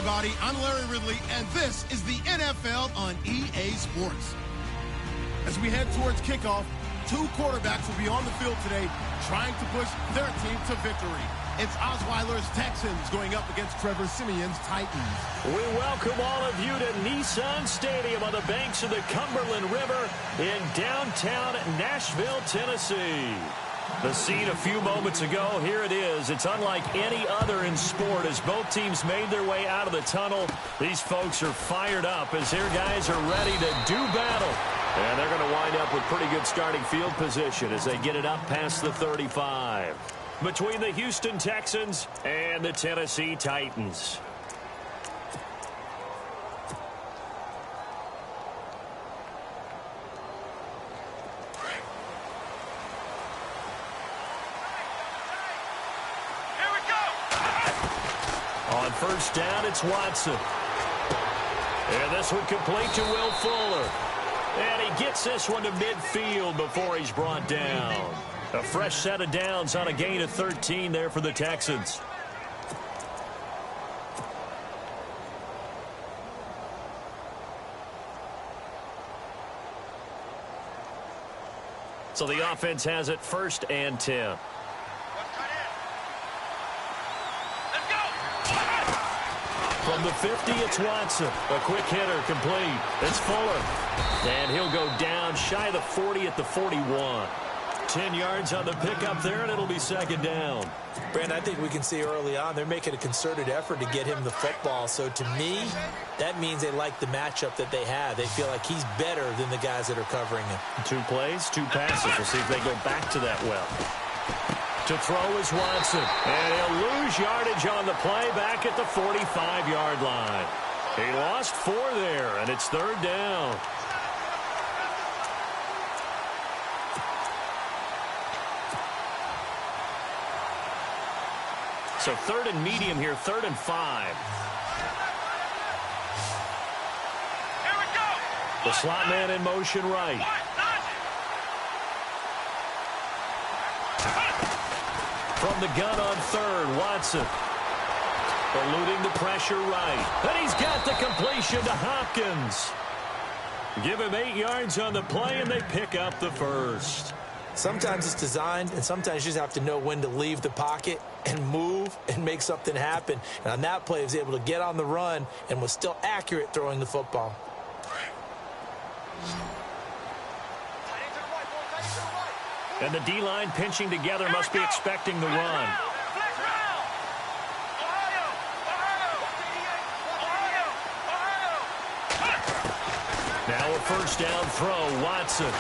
everybody. I'm Larry Ridley, and this is the NFL on EA Sports. As we head towards kickoff, two quarterbacks will be on the field today trying to push their team to victory. It's Osweiler's Texans going up against Trevor Siemian's Titans. We welcome all of you to Nissan Stadium on the banks of the Cumberland River in downtown Nashville, Tennessee. The scene a few moments ago, here it is. It's unlike any other in sport as both teams made their way out of the tunnel. These folks are fired up as their guys are ready to do battle. And they're going to wind up with pretty good starting field position as they get it up past the 35. Between the Houston Texans and the Tennessee Titans. On first down, it's Watson. And this one complete to Will Fuller. And he gets this one to midfield before he's brought down. A fresh set of downs on a gain of 13 there for the Texans. So the offense has it first and 10. From the 50, it's Watson. A quick hitter, complete. It's Fuller. And he'll go down shy of the 40 at the 41. 10 yards on the pickup there, and it'll be second down. Brandon, I think we can see early on they're making a concerted effort to get him the football. So to me, that means they like the matchup that they have. They feel like he's better than the guys that are covering him. 2 plays, 2 passes. We'll see if they go back to that well. To throw is Watson. And he'll lose yardage on the play back at the 45-yard line. He lost 4 there, and it's third down. So third and medium here, 3rd and 5. Here we go. The slot man in motion right. From the gun on third, Watson. Eluding the pressure right. And he's got the completion to Hopkins. Give him 8 yards on the play, and they pick up the first. Sometimes it's designed, and sometimes you just have to know when to leave the pocket and move and make something happen. And on that play, he was able to get on the run and was still accurate throwing the football. And the D-line pinching together must be expecting the run. Now a first down throw, Watson.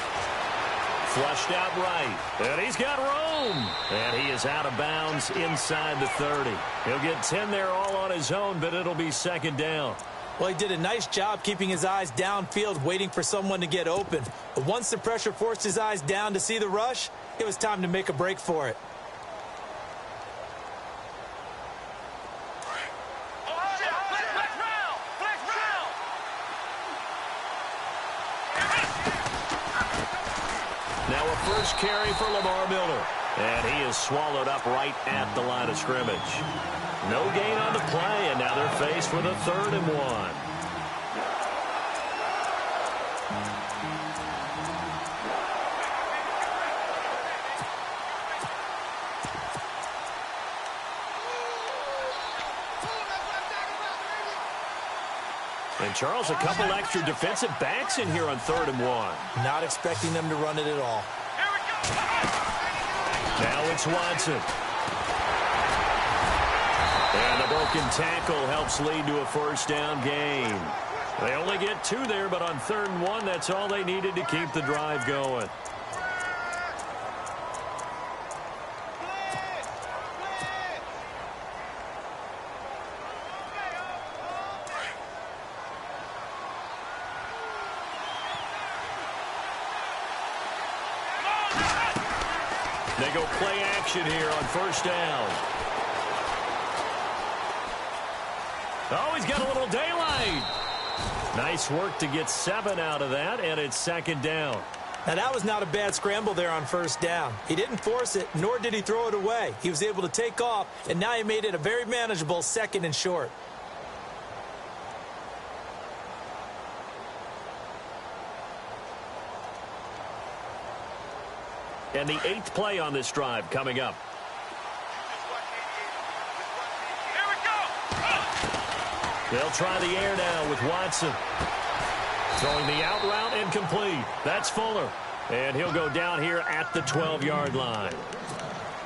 Flushed out right. And he's got room. And he is out of bounds inside the 30. He'll get 10 there all on his own, but it'll be second down. Well, he did a nice job keeping his eyes downfield, waiting for someone to get open. But once the pressure forced his eyes down to see the rush, it was time to make a break for it. Now a first carry for Lamar Miller. And he is swallowed up right at the line of scrimmage. No gain on the play, and now they're faced with a 3rd and 1. And Charles, a couple extra defensive backs in here on 3rd and 1. Not expecting them to run it at all. Now it's Watson. And the broken tackle helps lead to a first down gain. They only get 2 there, but on 3rd and 1, that's all they needed to keep the drive going. They go play action here on first down. Oh, he's got a little daylight. Nice work to get 7 out of that, and it's second down. Now, that was not a bad scramble there on first down. He didn't force it, nor did he throw it away. He was able to take off, and now he made it a very manageable 2nd and short. And the 8th play on this drive coming up. Here we go. They'll try the air now with Watson. Throwing the out route incomplete. That's Fuller. And he'll go down here at the 12-yard line.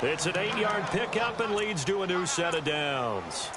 It's an 8-yard pickup and leads to a new set of downs.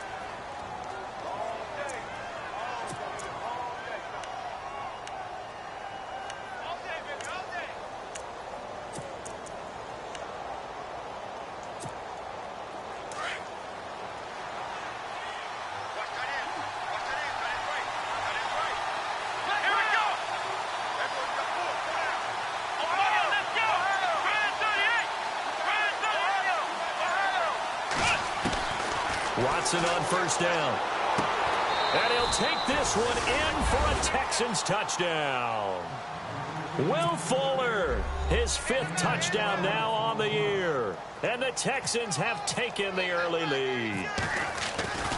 Watson on first down. And he'll take this one in for a Texans touchdown. Will Fuller, his 5th touchdown now on the year. And the Texans have taken the early lead.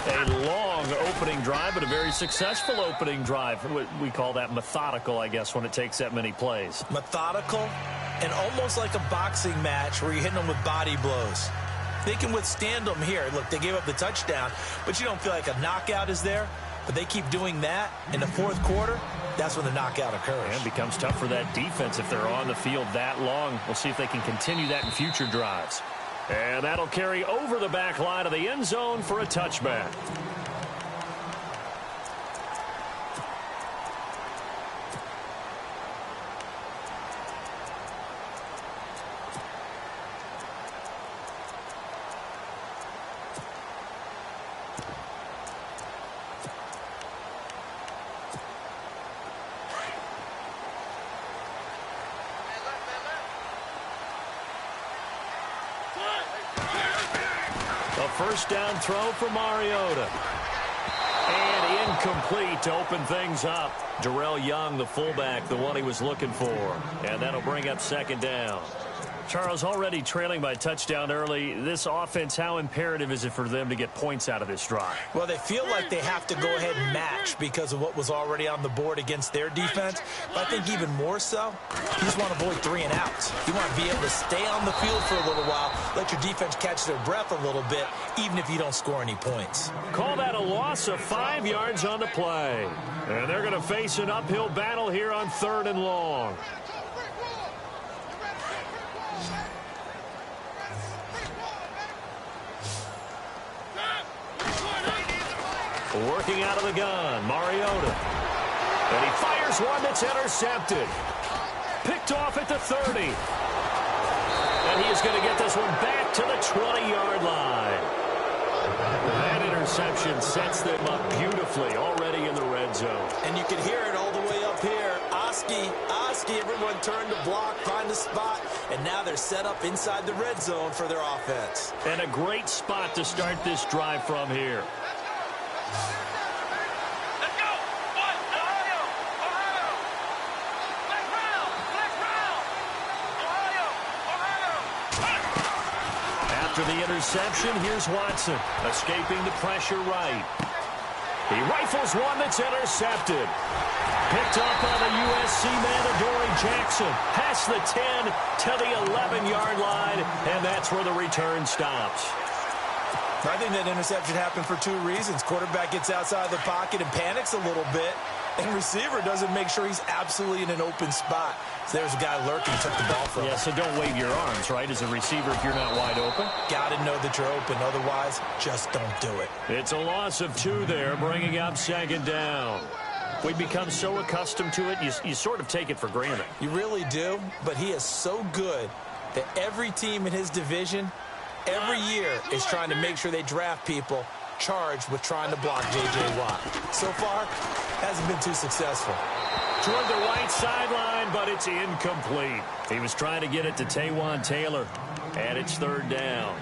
A long opening drive, but a very successful opening drive. We call that methodical, I guess, when it takes that many plays. Methodical and almost like a boxing match where you're hitting them with body blows. They can withstand them here. Look, they gave up the touchdown, but you don't feel like a knockout is there. But they keep doing that in the 4th quarter. That's when the knockout occurs. And it becomes tough for that defense if they're on the field that long. We'll see if they can continue that in future drives. And that'll carry over the back line of the end zone for a touchback. First down throw for Mariota. And incomplete to open things up. Darrell Young, the fullback, the one he was looking for. And that'll bring up 2nd down. Charles, already trailing by touchdown early. This offense, how imperative is it for them to get points out of this drive? Well, they feel like they have to go ahead and match because of what was already on the board against their defense. But I think even more so, you just want to avoid 3 and outs. You want to be able to stay on the field for a little while, let your defense catch their breath a little bit, even if you don't score any points. Call that a loss of 5 yards on the play. And they're going to face an uphill battle here on 3rd and long. Working out of the gun, Mariota. And he fires one that's intercepted. Picked off at the 30. And he is going to get this one back to the 20-yard line. That interception sets them up beautifully already in the red zone. And you can hear it all the way up here. Oski, everyone turned to block, find a spot, and now they're set up inside the red zone for their offense. And a great spot to start this drive from here. Let's go. Ohio. Black round. Ohio. After the interception, here's Watson, escaping the pressure right. He rifles one that's intercepted. Picked up on the USC man, Adoree Jackson. Past the 10 to the 11-yard line, and that's where the return stops. I think that interception happened for 2 reasons. Quarterback gets outside the pocket and panics a little bit, and receiver doesn't make sure he's absolutely in an open spot. So there's a guy lurking, took the ball from him. Yeah, so don't wave your arms, right, as a receiver if you're not wide open. Got to know that you're open. Otherwise, just don't do it. It's a loss of 2 there, bringing up 2nd down. We become so accustomed to it, you sort of take it for granted. You really do, but he is so good that every team in his division every year is trying to make sure they draft people charged with trying to block J.J. Watt. So far, hasn't been too successful. Toward the right sideline, but it's incomplete. He was trying to get it to Taywan Taylor, and it's 3rd down.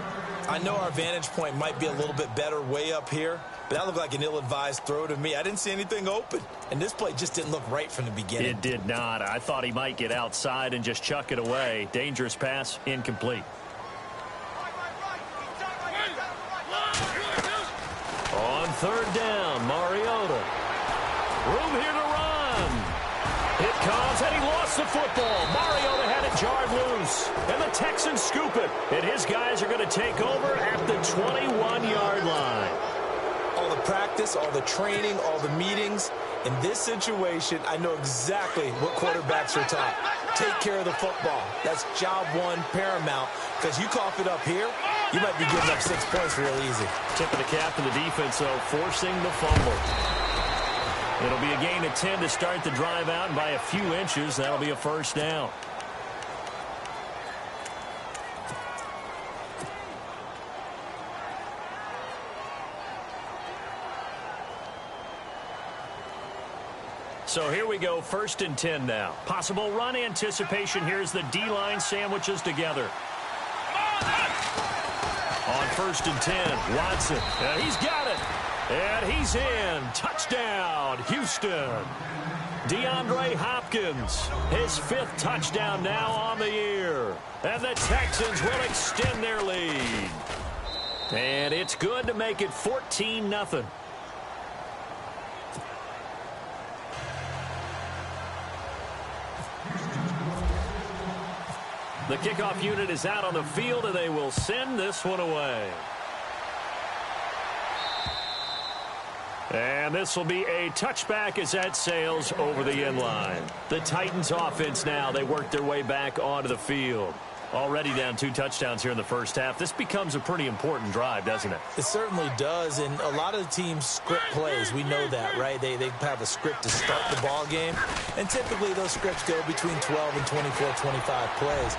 I know our vantage point might be a little bit better way up here, but that looked like an ill-advised throw to me. I didn't see anything open, and this play just didn't look right from the beginning. It did not. I thought he might get outside and just chuck it away. Dangerous pass, incomplete. On 3rd down, Mariota. Room here to run. It comes, and he lost the football. Mariota had it jarred loose. loose, and the Texans scoop it. And his guys are going to take over at the 21-yard line. All the practice, all the training, all the meetings. In this situation, I know exactly what quarterbacks are taught. Take care of the football. That's job one, paramount. Because you cough it up here, you might be giving up 6 points real easy. Tip of the cap to the defense, though, forcing the fumble. It'll be a gain of 10 to start the drive out, and by a few inches, that'll be a first down. So here we go, 1st and 10 now. Possible run anticipation. Here's the D-line sandwiches together. On 1st and 10, Watson. He's got it. And he's in. Touchdown, Houston. DeAndre Hopkins, his 5th touchdown now on the year. And the Texans will extend their lead. And it's good to make it 14-0. The kickoff unit is out on the field, and they will send this one away. And this will be a touchback as that sails over the end line. The Titans offense now, they work their way back onto the field. Already down 2 touchdowns here in the first half. This becomes a pretty important drive, doesn't it? It certainly does, and a lot of the teams script plays. We know that, right? They have a script to start the ball game, and typically those scripts go between 12 and 24, 25 plays.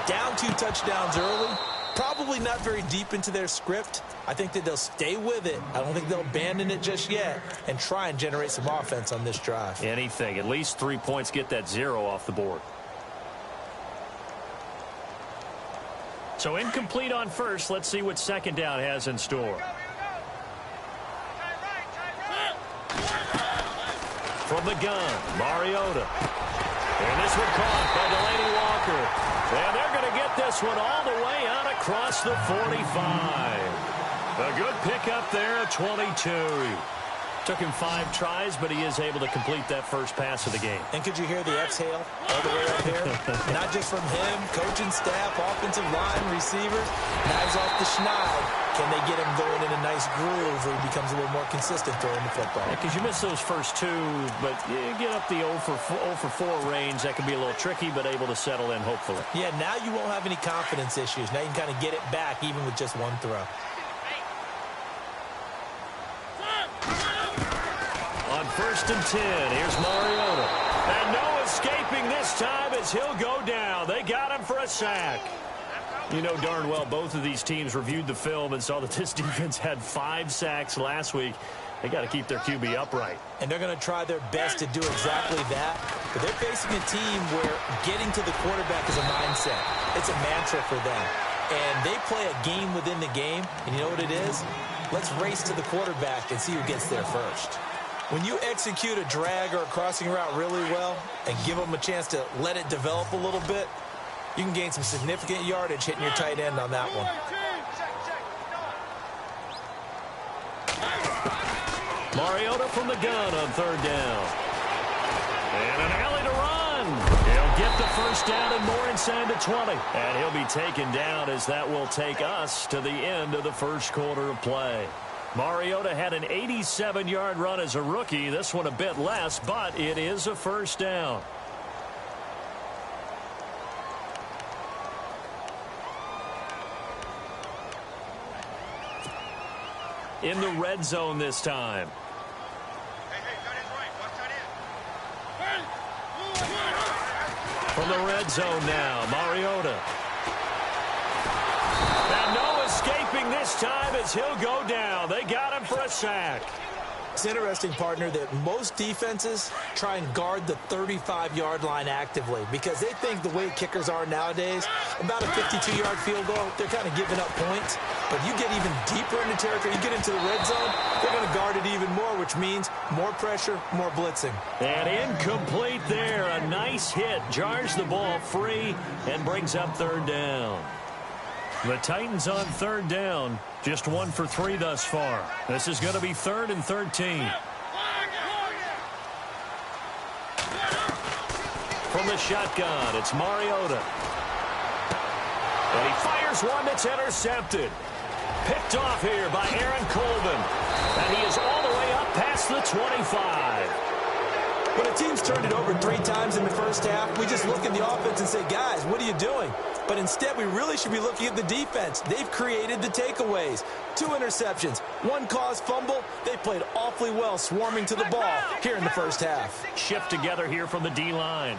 Down 2 touchdowns early, probably not very deep into their script. I think that they'll stay with it. I don't think they'll abandon it just yet and try and generate some offense on this drive. Anything. At least 3 points, get that 0 off the board. So incomplete on first. Let's see what 2nd down has in store. From the gun, Mariota. And this one caught by Delaney Walker. And they're going to get this one all the way out across the 45. A good pickup there at 22. Took him 5 tries, but he is able to complete that first pass of the game. And could you hear the exhale all the way up here? Not just from him, coaching staff, offensive line, receivers. Knives off the schneid. Can they get him going in a nice groove where he becomes a little more consistent throwing the football? Because you miss those first 2, but you get up the 0 for 4 range. That can be a little tricky, but able to settle in, hopefully. Yeah, now you won't have any confidence issues. Now you can kind of get it back even with just 1 throw. On 1st and 10, here's Mariota. And no escaping this time as he'll go down. They got him for a sack. You know darn well both of these teams reviewed the film and saw that this defense had 5 sacks last week. They got to keep their QB upright. And they're going to try their best to do exactly that. But they're facing a team where getting to the quarterback is a mindset. It's a mantra for them. And they play a game within the game. And you know what it is? Let's race to the quarterback and see who gets there first. When you execute a drag or a crossing route really well and give them a chance to let it develop a little bit, you can gain some significant yardage hitting your tight end on that one. Mariota from the gun on 3rd down. And an alley to run. He'll get the first down and more inside the 20. And he'll be taken down as that will take us to the end of the first quarter of play. Mariota had an 87-yard run as a rookie. This one a bit less, but it is a first down. In the red zone this time. From the red zone now, Mariota. And no escaping this time as he'll go down. They got him for a sack. It's interesting, partner, that most defenses try and guard the 35-yard line actively because they think the way kickers are nowadays, about a 52-yard field goal, they're kind of giving up points. But you get even deeper into territory, you get into the red zone, they're going to guard it even more, which means more pressure, more blitzing. And incomplete there. A nice hit. Jars the ball free and brings up 3rd down. The Titans on 3rd down. Just 1 for 3 thus far. This is going to be 3rd and 13. From the shotgun, it's Mariota. And he fires one that's intercepted. Picked off here by Aaron Colvin. And he is all the way up past the 25. When a team's turned it over 3 times in the first half, we just look at the offense and say, guys, what are you doing? But instead, we really should be looking at the defense. They've created the takeaways. 2 interceptions, 1 caused fumble. They played awfully well swarming to the ball here in the first half. Shift together here from the D-line.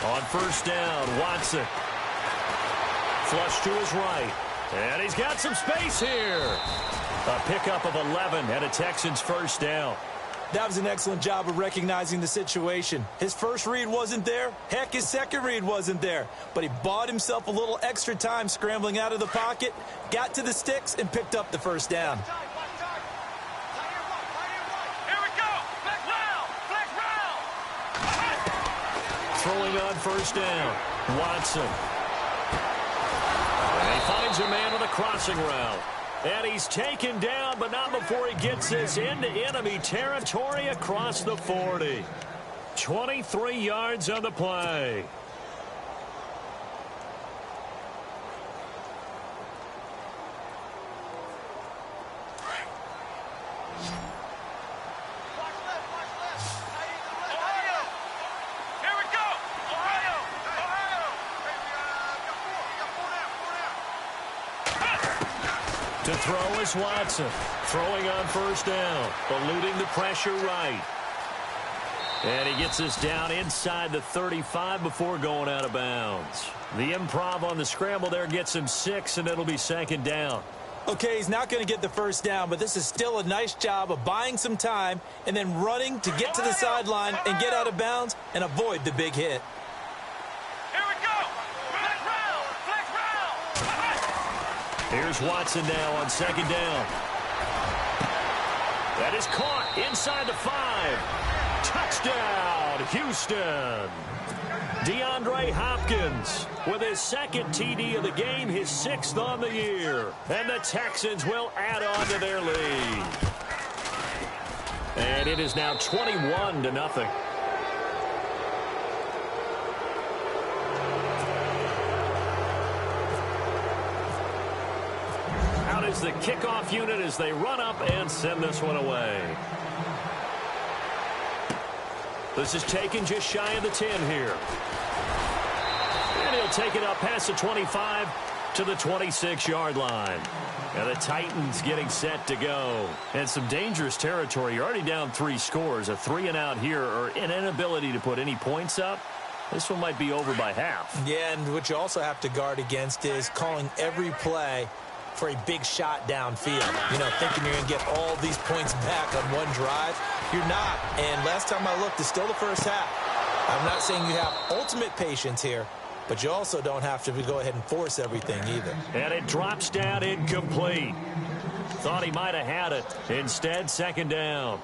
On first down, Watson. Flush to his right. And he's got some space here. A pickup of 11 and a Texans first down. That was an excellent job of recognizing the situation. His first read wasn't there. Heck, his second read wasn't there. But he bought himself a little extra time scrambling out of the pocket, got to the sticks, and picked up the first down. Throwing on first down, Watson. And he finds a man with a crossing route. And he's taken down, but not before he gets this into enemy territory across the 40. 23 yards on the play. To throw is Watson. Throwing on first down. Eluding the pressure right. And he gets us down inside the 35 before going out of bounds. The improv on the scramble there gets him 6, and it'll be second down. Okay, he's not going to get the first down, but this is still a nice job of buying some time and then running to get to the sideline and get out of bounds and avoid the big hit. Here's Watson now on second down. That is caught inside the 5. Touchdown, Houston. DeAndre Hopkins with his second TD of the game, his 6th on the year. And the Texans will add on to their lead. And it is now 21-0. Is the kickoff unit as they run up and send this one away. This is taken just shy of the 10 here. And he'll take it up past the 25 to the 26-yard line. And the Titans getting set to go. And some dangerous territory. You're already down 3 scores. A 3-and-out here or an inability to put any points up. This one might be over by half. Yeah, and what you also have to guard against is calling every play for a big shot downfield. You know, thinking you're going to get all these points back on one drive. You're not. And last time I looked, it's still the first half. I'm not saying you have ultimate patience here, but you also don't have to go ahead and force everything either. And it drops down incomplete. Thought he might have had it. Instead, second down.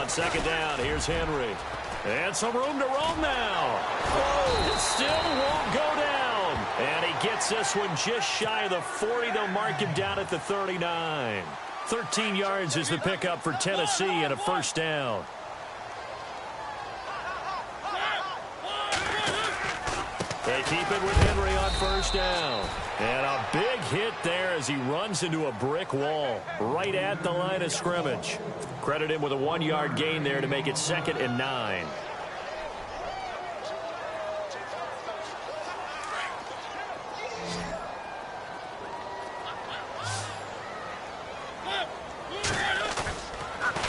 Second down, here's Henry. And some room to roam now. Oh, it still won't go down. And he gets this one just shy of the 40. They'll mark him down at the 39. 13 yards is the pickup for Tennessee and a first down. They keep it with Henry on first down. And a big hit there as he runs into a brick wall right at the line of scrimmage. Credit him with a 1-yard gain there to make it 2nd and 9.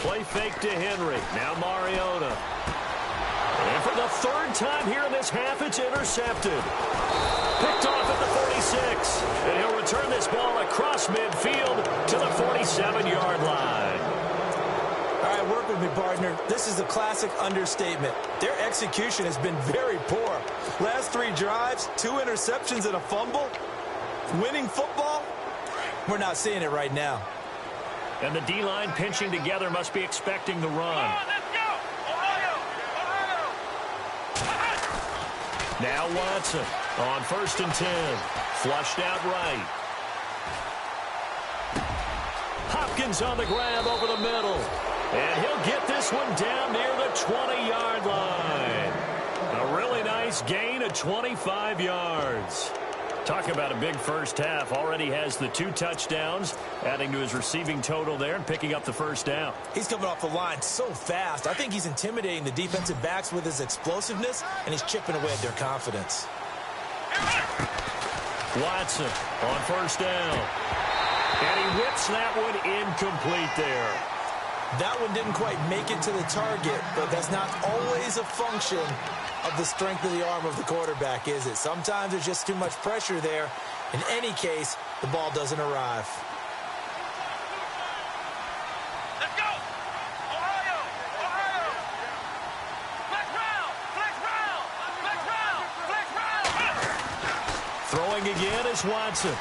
Play fake to Henry. Now Mariota. And for the 3rd time here in this half, it's intercepted. Picked off at the 46. And he'll return this ball across midfield to the 47-yard line. All right, work with me, partner. This is a classic understatement. Their execution has been very poor. Last 3 drives, 2 interceptions and a fumble. Winning football? We're not seeing it right now. And the D-line pinching together must be expecting the run. Let's go! Ohio! Now Watson on 1st and 10. Flushed out right. Hopkins on the grab over the middle. And he'll get this one down near the 20-yard line. A really nice gain of 25 yards. Talk about a big first half. Already has the 2 touchdowns, adding to his receiving total there and picking up the first down. He's coming off the line so fast. I think he's intimidating the defensive backs with his explosiveness, and he's chipping away at their confidence. Watson on 1st down. And he whips that one incomplete there. That one didn't quite make it to the target, but that's not always a function of the strength of the arm of the quarterback, is it? Sometimes there's just too much pressure there. In any case, the ball doesn't arrive. Let's go! Ohio! Ohio! Flex round! Flex round! Flex round! Flex round! Throwing again is Watson.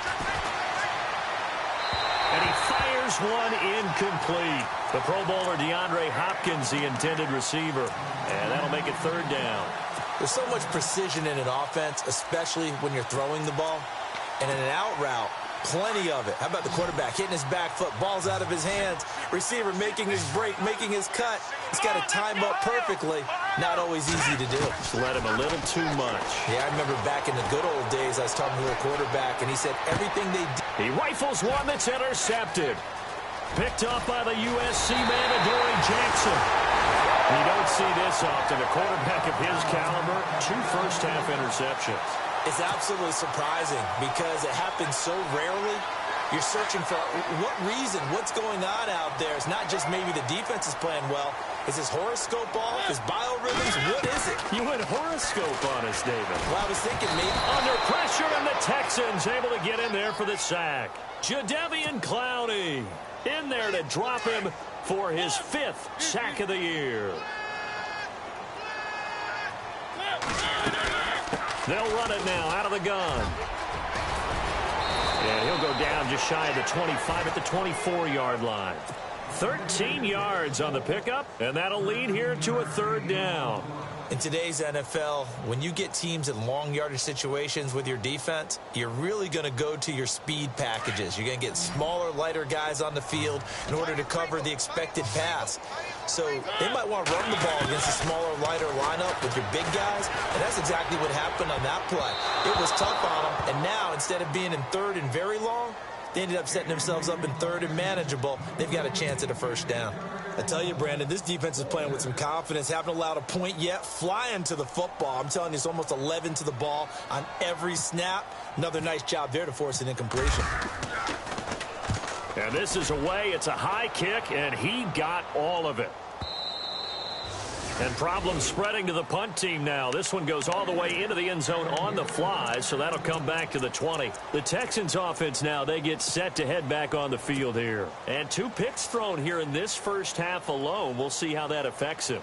And he fires one incomplete. The Pro Bowler DeAndre Hopkins, the intended receiver. And that'll make it 3rd down. There's so much precision in an offense, especially when you're throwing the ball. And in an out route, plenty of it. How about the quarterback hitting his back foot, ball's out of his hands, receiver making his break, making his cut. He's got to time up perfectly. Not always easy to do. Just let him a little too much. Yeah, I remember back in the good old days, I was talking to a quarterback, and he said everything they did. He rifles one that's intercepted. Picked off by the USC man, Adoree Jackson. You don't see this often. A quarterback of his caliber, 2 first-half interceptions. It's absolutely surprising because it happens so rarely. You're searching for what reason, what's going on out there. It's not just maybe the defense is playing well. Is his horoscope off? His biorhythms? What is it? You went horoscope on us, David. Well, I was thinking maybe under pressure, and the Texans able to get in there for the sack. Jadeveon Clowney in there to drop him for his 5th sack of the year. They'll run it now out of the gun. And he'll go down just shy of the 25 at the 24-yard line. 13 yards on the pickup, and that'll lead here to a 3rd down. in today's NFL, when you get teams in long yardage situations with your defense, you're really going to go to your speed packages. You're going to get smaller, lighter guys on the field in order to cover the expected pass. So they might want to run the ball against a smaller, lighter lineup with your big guys, and that's exactly what happened on that play. It was tough on them, and now instead of being in third and very long, they ended up setting themselves up in third and manageable. They've got a chance at a first down. I tell you, Brandon, this defense is playing with some confidence. Haven't allowed a point yet. Flying to the football. I'm telling you, it's almost 11 to the ball on every snap. Another nice job there to force an incompletion. And this is away. It's a high kick, and he got all of it. And problems spreading to the punt team now. This one goes all the way into the end zone on the fly, so that'll come back to the 20. The Texans offense now, they get set to head back on the field here. And 2 picks thrown here in this first half alone. We'll see how that affects him.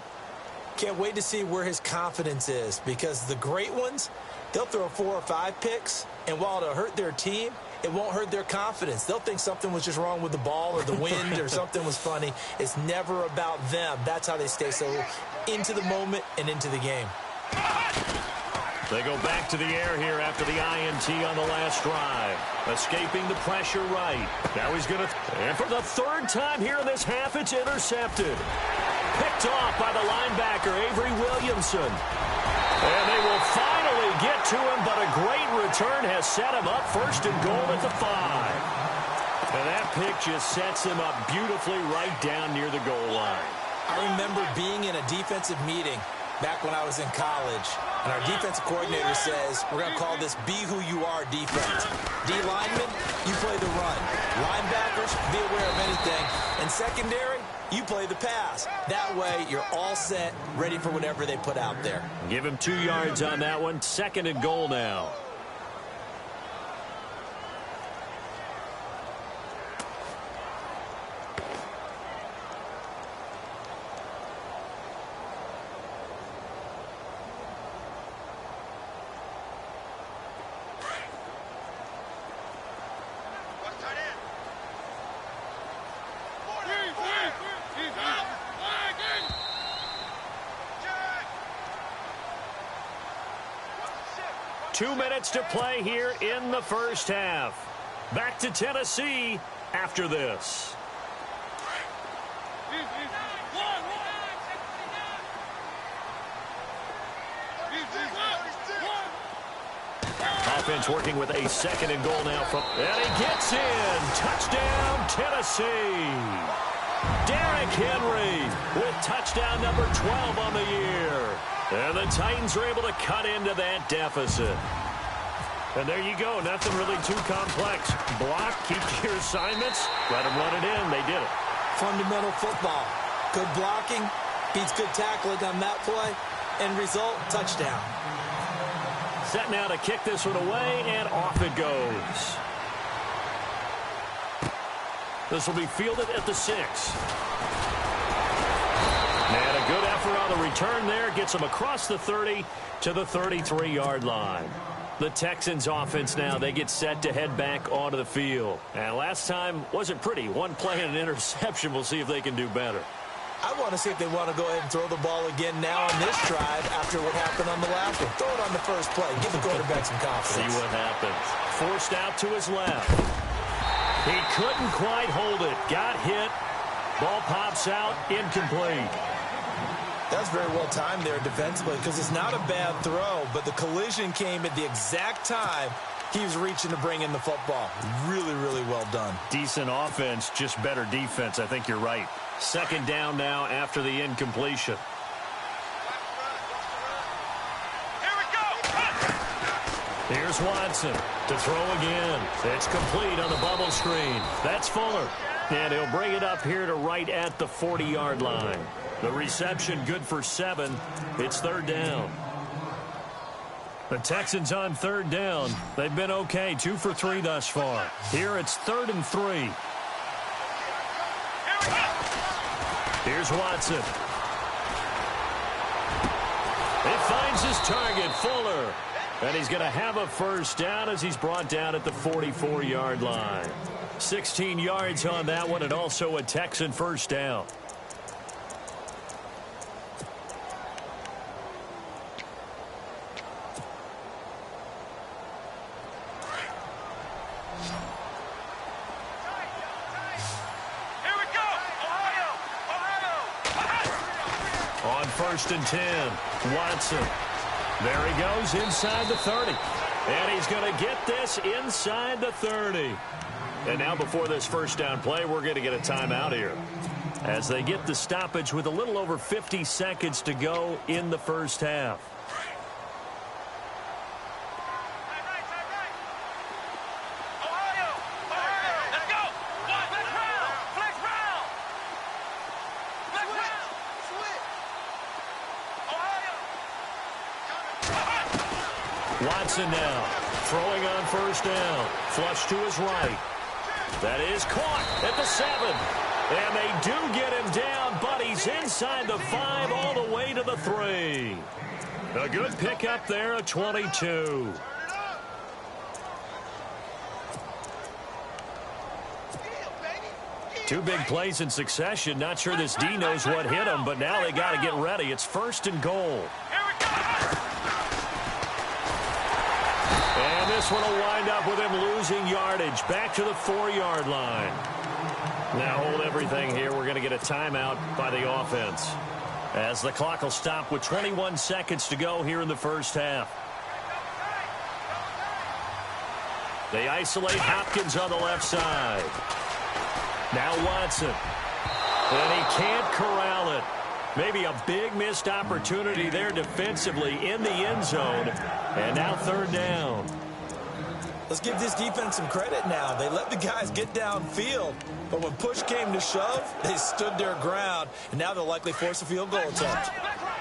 Can't wait to see where his confidence is, because the great ones, they'll throw 4 or 5 picks, and while it'll hurt their team, it won't hurt their confidence. They'll think something was just wrong with the ball or the wind or something was funny. It's never about them. That's how they stay so into the moment and into the game. They go back to the air here after the INT on the last drive. Escaping the pressure right. Now he's going to... And for the 3rd time here in this half, it's intercepted. Picked off by the linebacker, Avery Williamson. And they will finally get to him, but a great return has set him up 1st and goal at the 5. And that pick just sets him up beautifully right down near the goal line. I remember being in a defensive meeting back when I was in college, and our defensive coordinator says, we're going to call this Be Who You Are defense. D linemen, you play the run. Linebackers, be aware of anything. And secondary, you play the pass. That way, you're all set, ready for whatever they put out there. Give him 2 yards on that one. 2nd and goal now. 2 minutes to play here in the first half. Back to Tennessee after this. Offense working with a 2nd and goal now from, and he gets in. Touchdown, Tennessee. Derrick Henry with touchdown number 12 on the year. And the Titans are able to cut into that deficit. And there you go. Nothing really too complex. Block, keep your assignments, let them run it in. They did it. Fundamental football. Good blocking beats good tackling on that play. End result, touchdown. Set now to kick this one away, and off it goes. This will be fielded at the 6. And a good effort on the return there. Gets him across the 30 to the 33-yard line. The Texans offense now, they get set to head back onto the field. And last time wasn't pretty. One play and an interception. We'll see if they can do better. I want to see if they want to go ahead and throw the ball again now on this drive after what happened on the last one. Throw it on the first play. Give the quarterback some confidence. See what happens. Forced out to his left. He couldn't quite hold it. Got hit. Ball pops out. Incomplete. That's very well timed there defensively because it's not a bad throw, but the collision came at the exact time he was reaching to bring in the football. Really, really well done. Decent offense, just better defense. I think you're right. 2nd down now after the incompletion. Here we go. Here's Watson to throw again. It's complete on the bubble screen. That's Fuller. And he'll bring it up here to right at the 40-yard line. The reception good for 7. It's 3rd down. The Texans on 3rd down. They've been okay. 2 for 3 thus far. Here it's 3rd and 3. Here's Watson. It finds his target, Fuller. And he's going to have a first down as he's brought down at the 44-yard line. 16 yards on that one, and also a Texan first down. On 1st and 10, Watson. There he goes inside the 30. And he's going to get this inside the 30. And now before this first down play, we're going to get a timeout here. As they get the stoppage with a little over 50 seconds to go in the first half. Watson now throwing on 1st down. Flush to his right. That is caught at the 7. And they do get him down, but he's inside the 5 all the way to the 3. A good pickup there at 22. Two big plays in succession. Not sure this D knows what hit him, but now they got to get ready. It's 1st and goal. And this one will wind up with him losing yardage back to the 4-yard line. Now hold everything here. We're going to get a timeout by the offense, as the clock will stop with 21 seconds to go here in the first half. They isolate Hopkins on the left side. Now Watson. And he can't corral it. Maybe a big missed opportunity there defensively in the end zone. And now 3rd down. Let's give this defense some credit now. They let the guys get downfield, but when push came to shove, they stood their ground, and now they'll likely force a field goal attempt.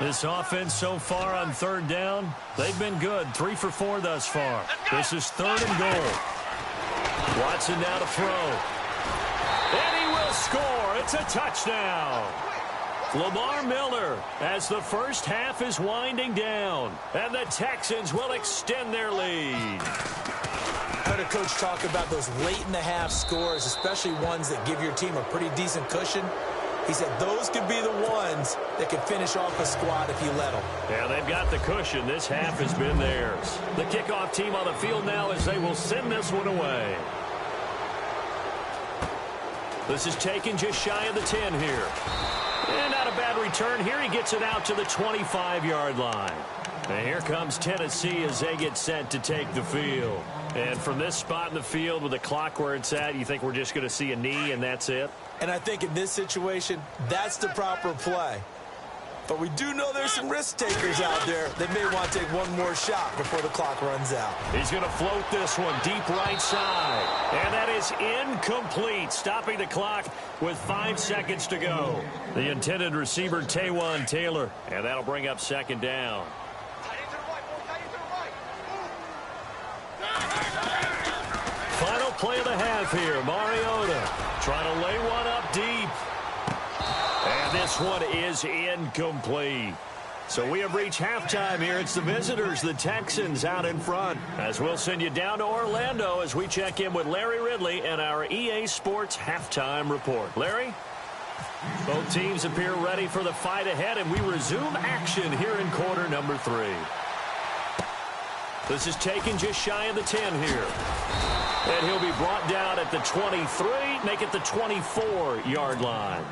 This offense so far on 3rd down, they've been good. 3 for 4 thus far. This is 3rd and goal. Watson now to throw. And he will score. It's a touchdown. Lamar Miller as the first half is winding down, and the Texans will extend their lead. Heard a coach talk about those late-in-the-half scores, especially ones that give your team a pretty decent cushion. He said those could be the ones that can finish off a squad if you let them. Yeah, they've got the cushion. This half has been theirs. The kickoff team on the field now as they will send this one away. This is taken just shy of the 10 here. And not a bad return here. He gets it out to the 25-yard line. And here comes Tennessee as they get set to take the field. And from this spot in the field with the clock where it's at, you think we're just going to see a knee and that's it? And I think in this situation, that's the proper play. But we do know there's some risk takers out there that may want to take one more shot before the clock runs out. He's going to float this one deep right side. And that is incomplete, stopping the clock with 5 seconds to go. The intended receiver, Taywan Taylor. And that'll bring up second down. Final play of the half here. Mariota trying to lay one up deep. And this one is incomplete. So we have reached halftime here. It's the visitors, the Texans, out in front. As we'll send you down to Orlando as we check in with Larry Ridley and our EA Sports halftime report. Larry? Both teams appear ready for the fight ahead, and we resume action here in quarter number 3. This is taken just shy of the 10 here. And he'll be brought down at the 23, make it the 24-yard line.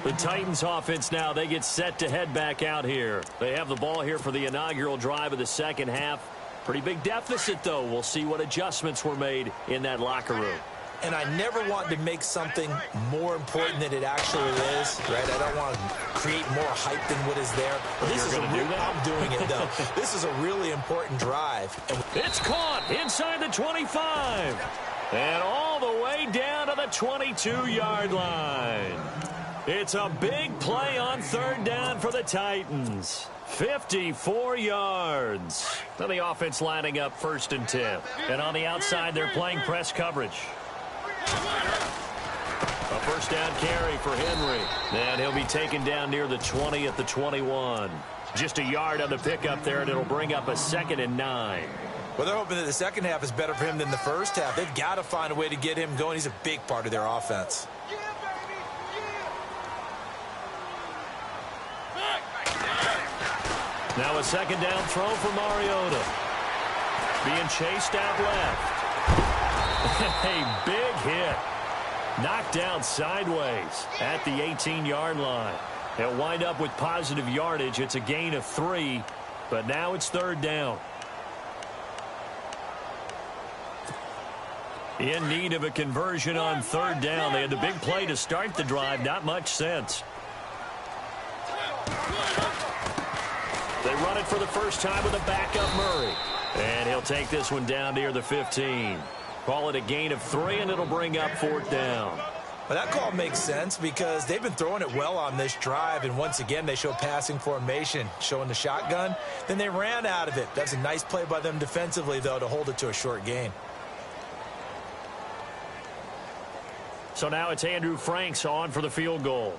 The Titans offense now, they get set to head back out here. They have the ball here for the inaugural drive of the second half. Pretty big deficit, though. We'll see what adjustments were made in that locker room. And I never want to make something more important than it actually is, right? I don't want to create more hype than what is there. This is I'm doing it, though. This is a really important drive. And it's caught inside the 25. And all the way down to the 22-yard line. It's a big play on third down for the Titans. 54 yards. Now the offense lining up 1st and 10. And on the outside, they're playing press coverage. A first down carry for Henry. And he'll be taken down near the 20 at the 21. Just a yard on the pickup there, and it'll bring up a 2nd and 9. Well, they're hoping that the second half is better for him than the first half. They've got to find a way to get him going. He's a big part of their offense. Now a second down throw for Mariota. Being chased out left. A big hit. Knocked down sideways at the 18-yard line. They'll wind up with positive yardage. It's a gain of 3, but now it's third down. In need of a conversion on third down. They had the big play to start the drive. Not much sense. They run it for the first time with a backup Murray. And he'll take this one down near the 15. Call it a gain of 3, and it'll bring up 4th down. Well, that call makes sense because they've been throwing it well on this drive, and once again they show passing formation, showing the shotgun. Then they ran out of it. That's a nice play by them defensively, though, to hold it to a short gain. So now it's Andrew Franks on for the field goal.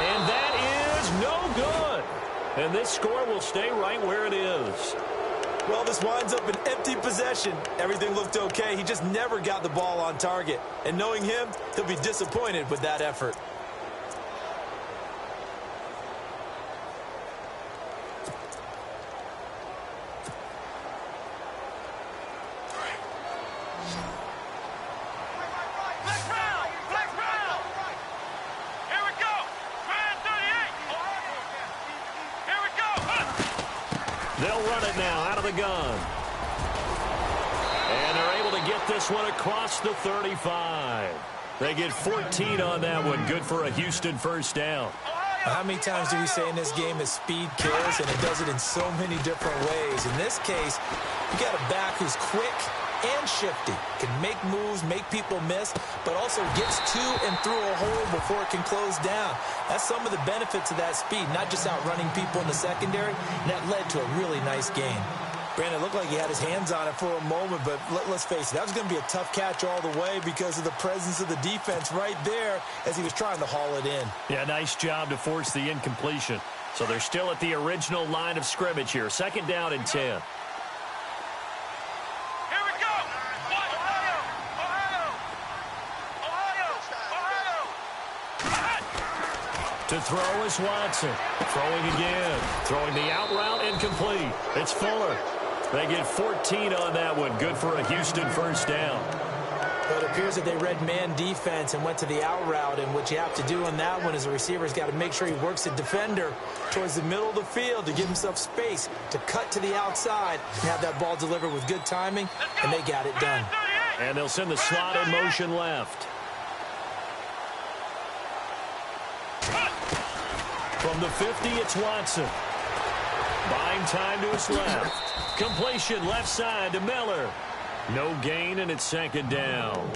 And that is no good. And this score will stay right where it is. Well, this winds up an empty possession. Everything looked okay. He just never got the ball on target. And knowing him, he'll be disappointed with that effort. They'll run it now out of the gun. And they're able to get this one across the 35. They get 14 on that one. Good for a Houston first down. How many times do we say in this game that speed kills, and it does it in so many different ways? In this case, you got a back who's quick and shifty, can make moves, make people miss, but also gets to and through a hole before it can close down. That's some of the benefits of that speed, not just outrunning people in the secondary. And that led to a really nice gain. Brandon, it looked like he had his hands on it for a moment, but let's face it, that was going to be a tough catch all the way because of the presence of the defense right there as he was trying to haul it in. Yeah, nice job to force the incompletion. So they're still at the original line of scrimmage here. 2nd down and 10. To throw is Watson. Throwing again. Throwing the out route incomplete. It's Fuller. They get 14 on that one. Good for a Houston first down. Well, it appears that they read man defense and went to the out route, and what you have to do on that one is the receiver's got to make sure he works the defender towards the middle of the field to give himself space to cut to the outside and have that ball delivered with good timing, and they got it done. And they'll send the slot in motion left. From the 50, it's Watson. Buying time to his left. Completion left side to Miller. No gain, and it's second down.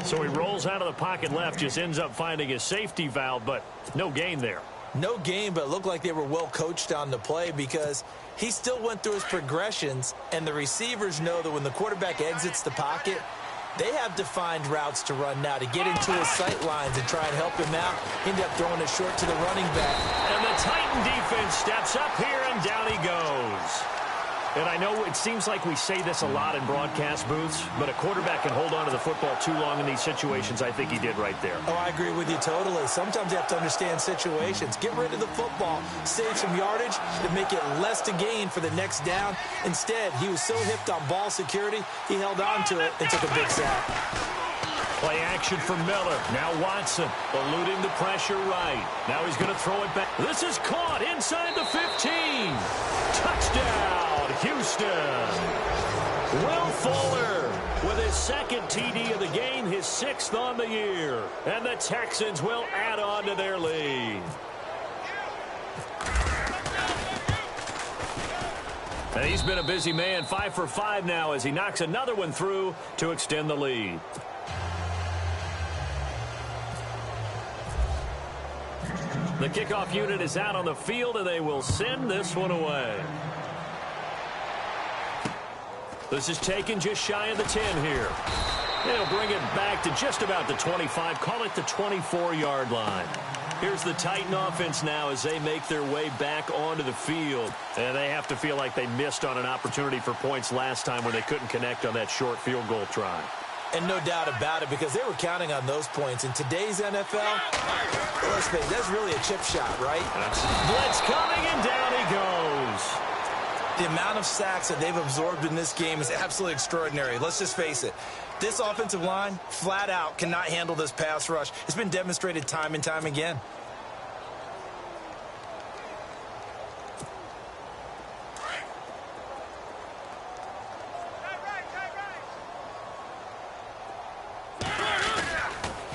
So he rolls out of the pocket left, just ends up finding a safety valve, but no gain there. No gain, but it looked like they were well coached on the play because he still went through his progressions, and the receivers know that when the quarterback exits the pocket, they have defined routes to run now to get into his sight lines and try and help him out. He ended up throwing it short to the running back. And the Titan defense steps up here, and down he goes. And I know it seems like we say this a lot in broadcast booths, but a quarterback can hold on to the football too long in these situations. I think he did right there. Oh, I agree with you totally. Sometimes you have to understand situations. Get rid of the football. Save some yardage to make it less to gain for the next down. Instead, he was so hipped on ball security, he held on to it and took a big sack. Play action for Miller. Now Watson eluding the pressure right. Now he's going to throw it back. This is caught inside the 15. Touchdown, Houston. Will Fuller with his second TD of the game, his 6th on the year. And the Texans will add on to their lead. And he's been a busy man, 5 for 5 now as he knocks another one through to extend the lead. The kickoff unit is out on the field, and they will send this one away. This is taken just shy of the 10 here. They'll bring it back to just about the 25, call it the 24-yard line. Here's the Titan offense now as they make their way back onto the field. And they have to feel like they missed on an opportunity for points last time when they couldn't connect on that short field goal try. And no doubt about it, because they were counting on those points. In today's NFL, let's face it, that's really a chip shot, right? Blitz coming, and down he goes. The amount of sacks that they've absorbed in this game is absolutely extraordinary. Let's just face it. This offensive line, flat out, cannot handle this pass rush. It's been demonstrated time and time again.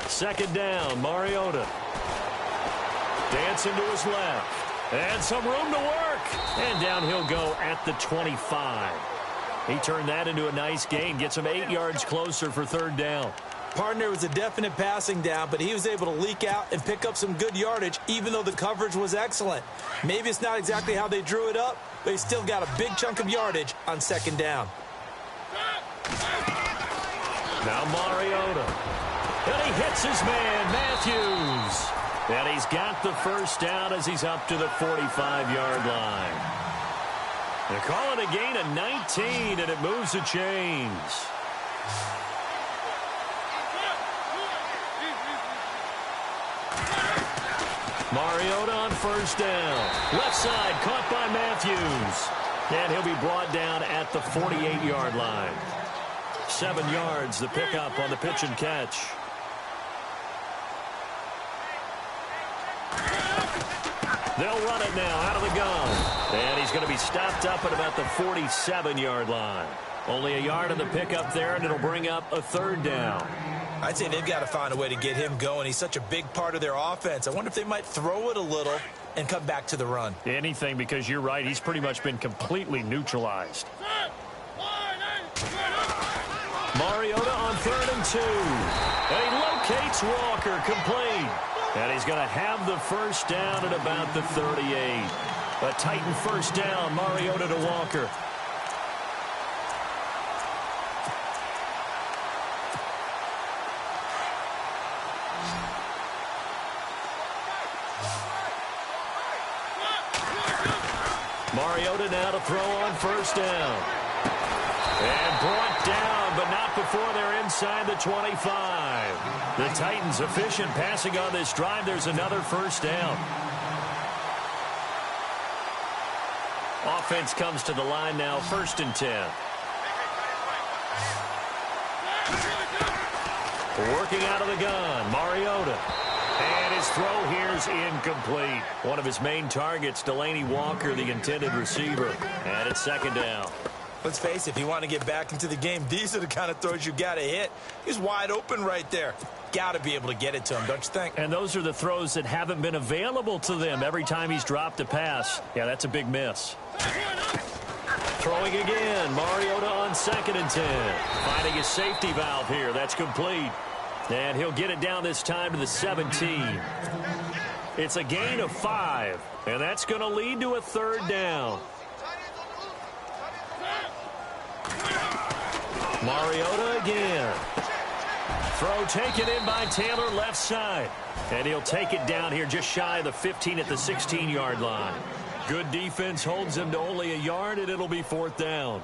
Second down, Mariota. Dancing to his left. And some room to work. And down he'll go at the 25. He turned that into a nice gain. Gets him 8 yards closer for third down. Partner was a definite passing down, but he was able to leak out and pick up some good yardage, even though the coverage was excellent. Maybe it's not exactly how they drew it up, but he still got a big chunk of yardage on second down. Now Mariota. And he hits his man, Matthews. And he's got the first down as he's up to the 45-yard line. They're calling a gain of 19, and it moves the chains. Mariota on first down. Left side caught by Matthews. And he'll be brought down at the 48-yard line. 7 yards, the pickup on the pitch and catch. They'll run it now out of the gun. And he's going to be stopped up at about the 47-yard line. Only a yard on the pickup there, and it'll bring up a third down. I'd say they've got to find a way to get him going. He's such a big part of their offense. I wonder if they might throw it a little and come back to the run. Anything, because you're right. He's pretty much been completely neutralized. Mariota on 3rd and 2. And he locates Walker, complete. And he's going to have the first down at about the 38. A Titan first down, Mariota to Walker. Mariota now to throw on first down. And brought down but not before they're inside the 25. The Titans efficient passing on this drive. There's another first down. Offense comes to the line now, 1st and 10. Working out of the gun, Mariota. And his throw here is incomplete. One of his main targets, Delaney Walker, the intended receiver. And it's 2nd down. Let's face it, if you want to get back into the game, these are the kind of throws you got to hit. He's wide open right there. Got to be able to get it to him, don't you think? And those are the throws that haven't been available to them every time he's dropped a pass. Yeah, that's a big miss. Throwing again, Mariota on 2nd and 10. Finding a safety valve here. That's complete. And he'll get it down this time to the 17. It's a gain of 5, and that's going to lead to a 3rd down. Mariota again. Throw taken in by Taylor, left side. And he'll take it down here just shy of the 15 at the 16-yard line. Good defense holds him to only a yard, and it'll be 4th down.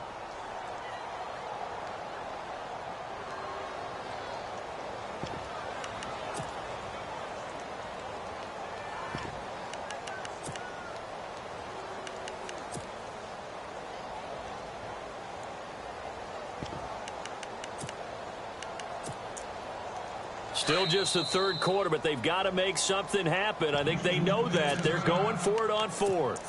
Still just the 3rd quarter, but they've got to make something happen. I think they know that. They're going for it on 4th.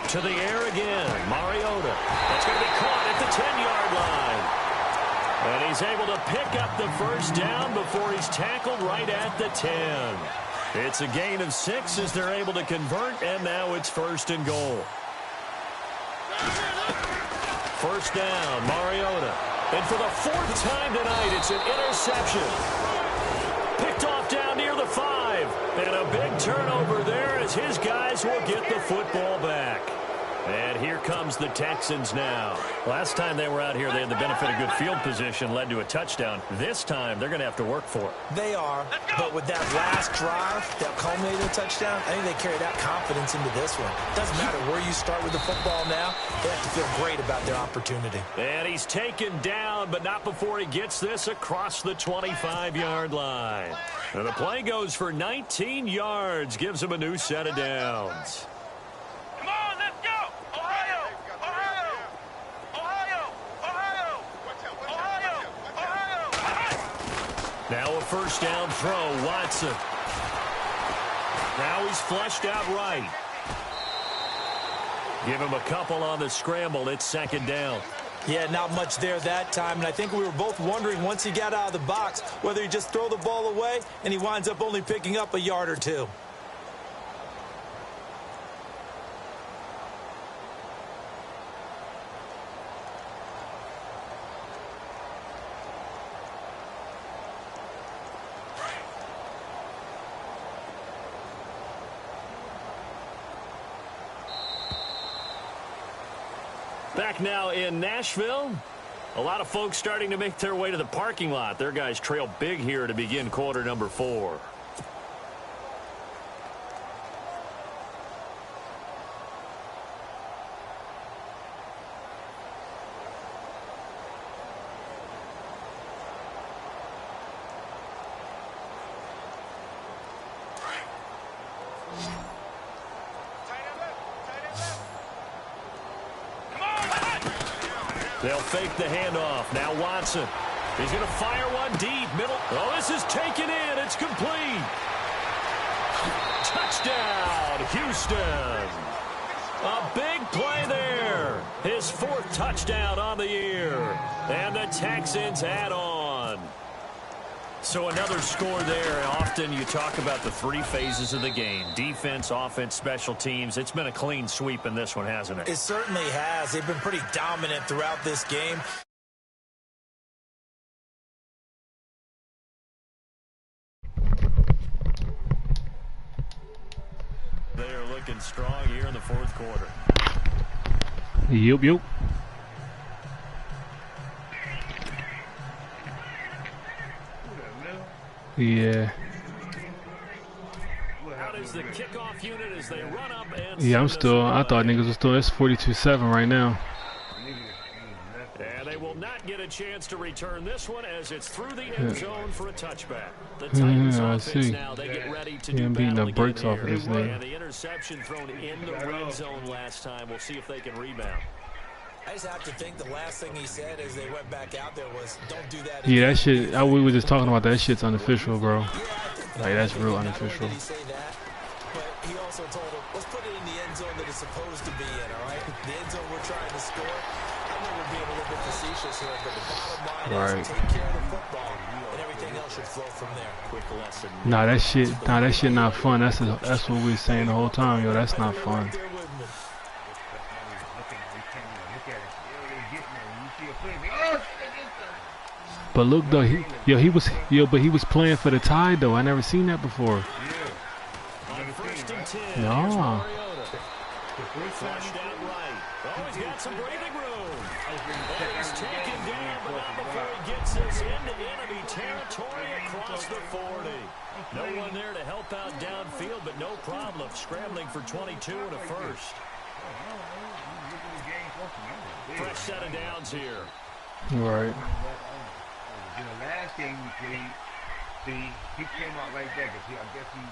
To the air again, Mariota. That's going to be caught at the 10-yard line. And he's able to pick up the first down before he's tackled right at the 10. It's a gain of 6 as they're able to convert, and now it's 1st and goal. 1st down, Mariota. And for the 4th time tonight, it's an interception. Picked off down near the 5. And a big turnover there as his guys will get the football back. And here comes the Texans now. Last time they were out here, they had the benefit of good field position, led to a touchdown. This time, they're going to have to work for it. They are, but with that last drive that culminated in a touchdown, I think they carry that confidence into this one. Doesn't matter where you start with the football now, they have to feel great about their opportunity. And he's taken down, but not before he gets this across the 25-yard line. And the play goes for 19 yards, gives him a new set of downs. Now a first down throw, Watson. Now he's flushed out right. Give him a couple on the scramble. It's 2nd down. Yeah, not much there that time, and I think we were both wondering once he got out of the box whether he just throw the ball away and he winds up only picking up a yard or 2. Back now in Nashville. A lot of folks starting to make their way to the parking lot. Their guys trail big here to begin quarter number 4. They'll fake the handoff. Now Watson. He's going to fire one deep. Middle. Oh, this is taken in. It's complete. Touchdown, Houston. A big play there. His 4th touchdown on the year. And the Texans add on. So another score there. Often you talk about the 3 phases of the game. Defense, offense, special teams. It's been a clean sweep in this one, hasn't it? It certainly has. They've been pretty dominant throughout this game. They are looking strong here in the 4th quarter. Yup. Yeah. The kickoff unit as they run up and yeah, I thought niggas was still, it's 42-7 right now. And they will not get a chance to return this one as it's through the end zone for a touchback. The Titans offense now, they get ready to do beating the battle brakes again off of here. this nigga. And the interception thrown in the red zone last time. We'll see if they can rebound. I just have to think the last thing he said as they went back out there was, don't do that. Yeah, that shit, we were just talking about that shit's unofficial, bro. Like, that's real unofficial. He say that, but he also told him, let's put it in the end zone that it's supposed to be in, all right? The end zone we're trying to score. I know we're being a little bit facetious here, but the bottom line is take care of the football, and everything else should flow from there. Quick lesson. Nah, that shit not fun. That's what we were saying the whole time, yo. That's not fun. But look though, he was playing for the Tide though. I never seen that before. No. Flushed out right. Oh, he's got some breathing room. And he's taken down, but not before he gets us into enemy territory across the 40. No one there to help out downfield, but no problem. Scrambling for 22 and a first. Fresh set of downs here. Right. In the last game we played, he came out like that because I guess he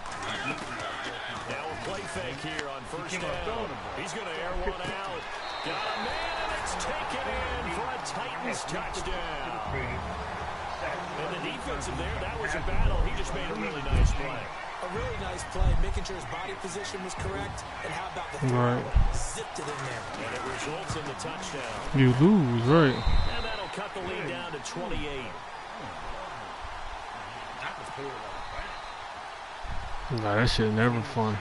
now a play fake here on first down. He's going to air one out. Got a man, and it's taken in for a Titans touchdown. And the defensive there, that was a battle. He just made a really nice play. A really nice play, making sure his body position was correct. And how about the throw? Zipped it in there. And it results in the touchdown. You lose, right. And that'll cut the lead down to 28. Nah, that shit never fun.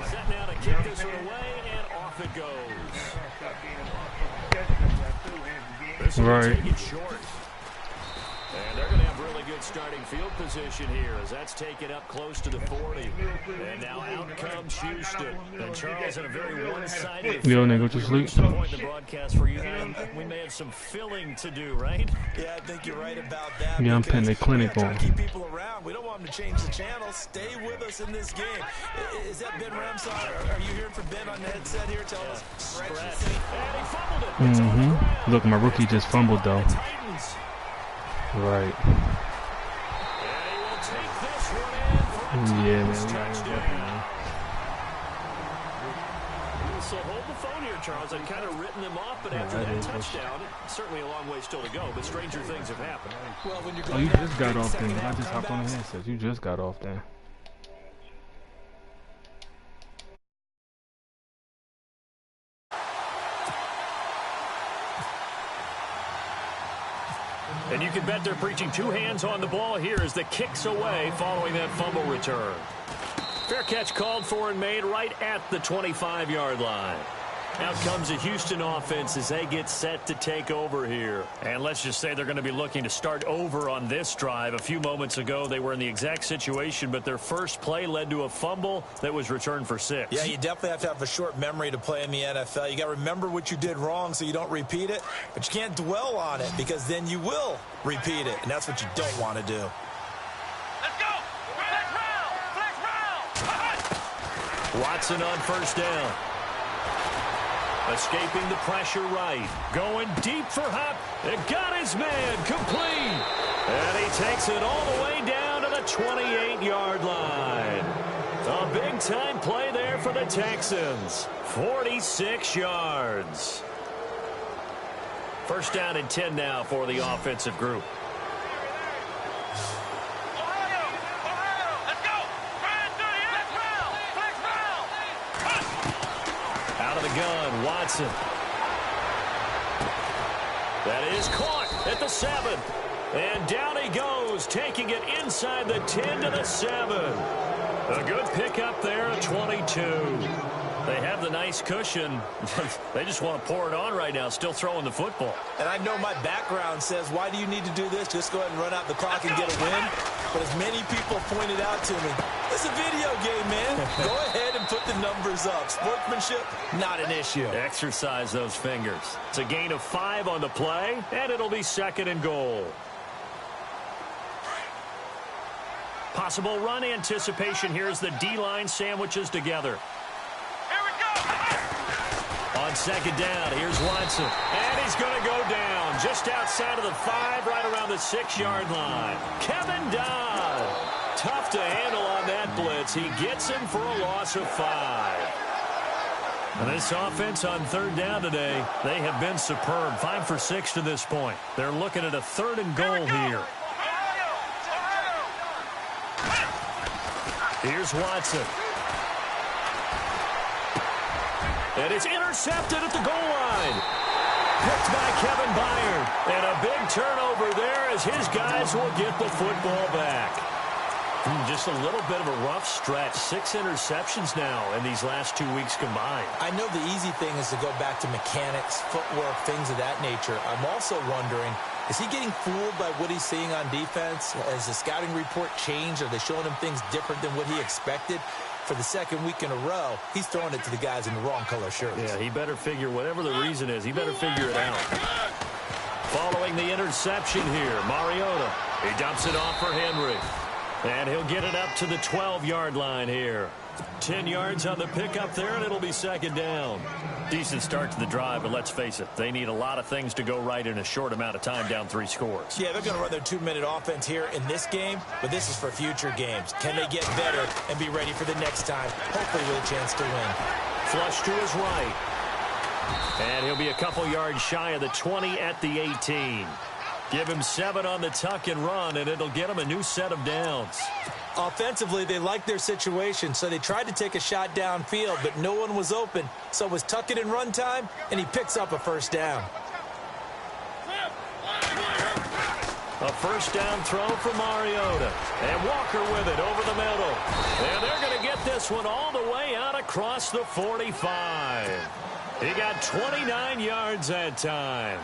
Set now to kick this one away, and off it goes. This right. Take it short. And they're going to have really good starting field position here as that's taken up close to the 40. And now out comes Houston. And Charles in a very one-sided affair. Yo, nigga, just sleep. Point in the broadcast for you. We may have some filling to do, right? Yeah, I think you're right about that. Yeah, I'm putting the clinic on. Keep people around. We don't want them to change the channel. Stay with us in this game. Is that Ben Ramsey? Are you hearing from Ben on the headset here? Tell us. Stretch. And he fumbled it. Look, my rookie just fumbled though. Right. Yeah, man. So hold the phone here, Charles. I've kind of written them off, but after that touchdown, certainly a long way still to go, but stranger things have happened. Well, when you're Oh, you just got off then. I just hopped on the headset. You just got off then. And you can bet they're preaching two hands on the ball here as the kick's away following that fumble return. Fair catch called for and made right at the 25-yard line. Out comes the Houston offense as they get set to take over here. And let's just say they're going to be looking to start over on this drive. A few moments ago, they were in the exact situation, but their first play led to a fumble that was returned for 6. Yeah, you definitely have to have a short memory to play in the NFL. You got to remember what you did wrong so you don't repeat it, but you can't dwell on it because then you will repeat it, and that's what you don't want to do. Let's go! Flex round! Watson on first down. Escaping the pressure right. Going deep for Hop. It got his man complete. And he takes it all the way down to the 28-yard line. A big-time play there for the Texans. 46 yards. First down and 10 now for the offensive group. Gun, Watson. That is caught at the 7. And down he goes, taking it inside the 10 to the 7. A good pickup there at 22. They have the nice cushion. They just want to pour it on right now, still throwing the football. And I know my background says, why do you need to do this? Just go ahead and run out the clock and get a win. But as many people pointed out to me, it's a video game, man. Go ahead and and put the numbers up. Sportsmanship, not an issue. Exercise those fingers. It's a gain of 5 on the play, and it'll be 2nd and goal. Possible run anticipation here as the D-line sandwiches together. Here we go. On 2nd down, here's Watson. And he's going to go down just outside of the 5, right around the 6-yard line. Kevin Dodd. Tough to handle on that blitz. He gets him for a loss of 5. And this offense on 3rd down today, they have been superb. 5 for 6 to this point. They're looking at a 3rd and goal here. Here's Watson. And it's intercepted at the goal line. Picked by Kevin Byard. And a big turnover there as his guys will get the football back. Just a little bit of a rough stretch. 6 interceptions now in these last 2 weeks combined. I know the easy thing is to go back to mechanics, footwork, things of that nature. I'm also wondering, is he getting fooled by what he's seeing on defense? Has the scouting report changed? Are they showing him things different than what he expected? For the 2nd week in a row, he's throwing it to the guys in the wrong color shirts. Yeah, he better figure, whatever the reason is, he better figure it out. Following the interception here, Mariota. He dumps it off for Henry. And he'll get it up to the 12-yard line here. 10 yards on the pickup there, and it'll be 2nd down. Decent start to the drive, but let's face it, they need a lot of things to go right in a short amount of time, down 3 scores. Yeah, they're going to run their 2-minute offense here in this game, but this is for future games. Can they get better and be ready for the next time, hopefully with a chance to win? Flush to his right. And he'll be a couple yards shy of the 20 at the 18. Give him 7 on the tuck and run, and it'll get him a new set of downs. Offensively, they liked their situation, so they tried to take a shot downfield, but no one was open. So it was tuck it and run time, and he picks up a 1st down. A 1st down throw for Mariota. And Walker with it over the middle. And they're going to get this one all the way out across the 45. He got 29 yards that time.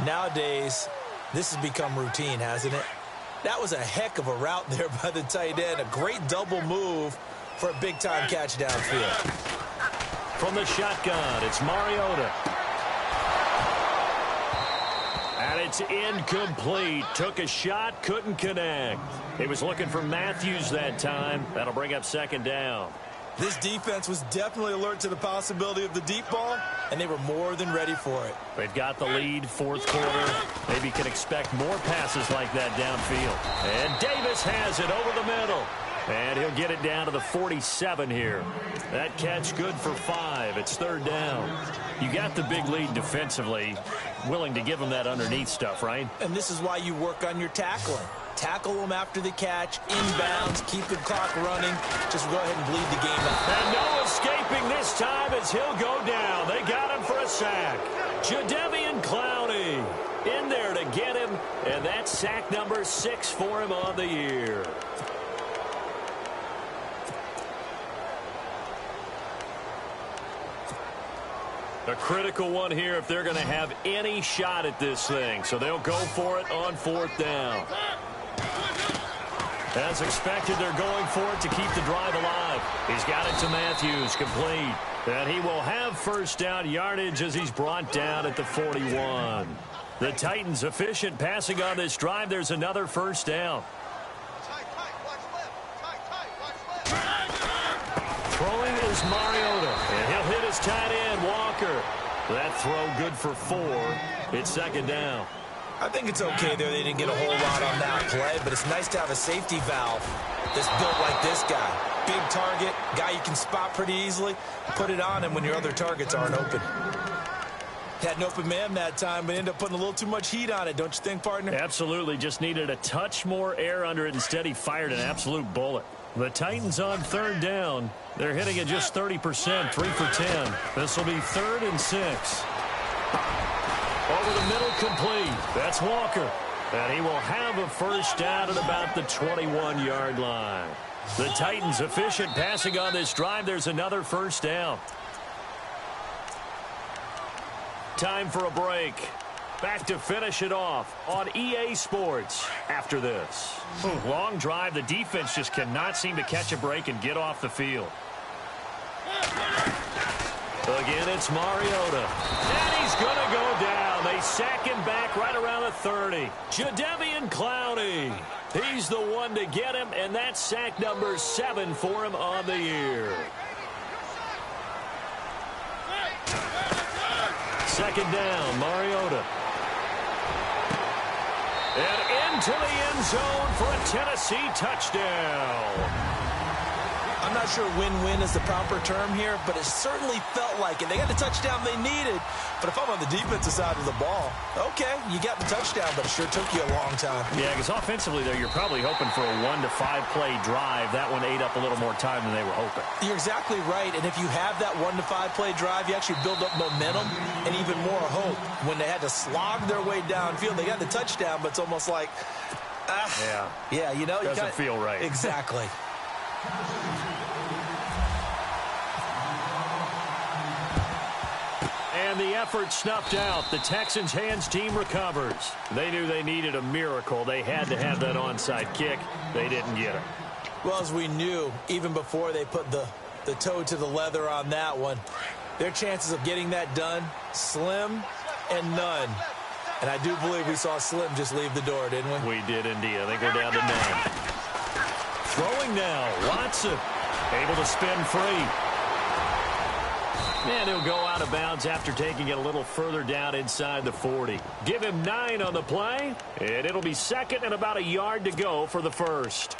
Nowadays, this has become routine, hasn't it? That was a heck of a route there by the tight end. A great double move for a big-time catch downfield. From the shotgun, it's Mariota. And it's incomplete. Took a shot, couldn't connect. He was looking for Matthews that time. That'll bring up 2nd down. This defense was definitely alert to the possibility of the deep ball, and they were more than ready for it. They've got the lead, 4th quarter. Maybe can expect more passes like that downfield. And Davis has it over the middle. And he'll get it down to the 47 here. That catch good for 5. It's 3rd down. You got the big lead defensively. Willing to give them that underneath stuff, right? And this is why you work on your tackling. Tackle them after the catch, inbounds, keep the clock running. Just go ahead and bleed the game out. And no escaping this time as he'll go down. They got him for a sack. Jadeveon Clowney in there to get him. And that's sack number 6 for him on the year. A critical one here if they're going to have any shot at this thing. So they'll go for it on 4th down. As expected, they're going for it to keep the drive alive. He's got it to Matthews, complete. And he will have 1st down yardage as he's brought down at the 41. The Titans efficient passing on this drive. There's another 1st down. Throwing is Mariota, and he'll hit his tight end, Walker. That throw good for 4. It's 2nd down. I think it's okay there. They didn't get a whole lot on that play, but it's nice to have a safety valve that's built like this guy. Big target, guy you can spot pretty easily. Put it on him when your other targets aren't open. Had an open man that time, but ended up putting a little too much heat on it, don't you think, partner? Absolutely. Just needed a touch more air under it. Instead, he fired an absolute bullet. The Titans on 3rd down. They're hitting at just 30%, 3 for 10. This will be 3rd and 6. Over the middle, complete. That's Walker. And he will have a 1st down at about the 21-yard line. The Titans efficient passing on this drive. There's another 1st down. Time for a break. Back to finish it off on EA Sports after this. Long drive. The defense just cannot seem to catch a break and get off the field. Again, it's Mariota. And he's going to go down. They sack him back right around the 30. Jadeveon Clowney. He's the one to get him, and that's sack number 7 for him on the year. Second down, Mariota. And into the end zone for a Tennessee touchdown. I'm not sure win-win is the proper term here, but it certainly felt like it. They got the touchdown they needed, but if I'm on the defensive side of the ball, okay, you got the touchdown, but it sure took you a long time. Yeah, because offensively there, you're probably hoping for a 1 to 5 play drive. That one ate up a little more time than they were hoping. You're exactly right, and if you have that 1 to 5 play drive, you actually build up momentum and even more hope. When they had to slog their way downfield, they got the touchdown, but it's almost like, yeah, you know, doesn't feel right. Exactly. And the effort snuffed out. The Texans' hands team recovers. They knew they needed a miracle. They had to have that onside kick. They didn't get it. Well, as we knew, even before they put the toe to the leather on that one, their chances of getting that done, slim and none. And I do believe we saw Slim just leave the door, didn't we? We did indeed. I think we're down to 9. Throwing now, Watson. Able to spin free. And he'll go out of bounds after taking it a little further down inside the 40. Give him 9 on the play, and it'll be second and about a yard to go for the first.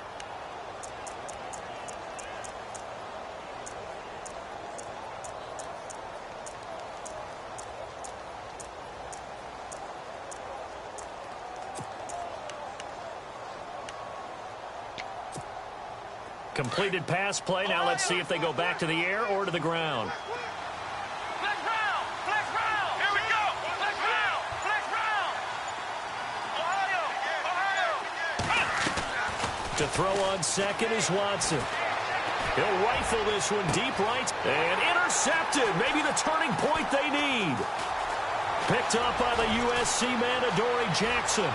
Completed pass play. Now let's see if they go back to the air or to the ground. Flex round! Flex round! Here we go! Flex round! Flex round! Ohio! To throw on second is Watson. He'll rifle this one deep right and intercepted. Maybe the turning point they need. Picked up by the USC man, Adoree Jackson.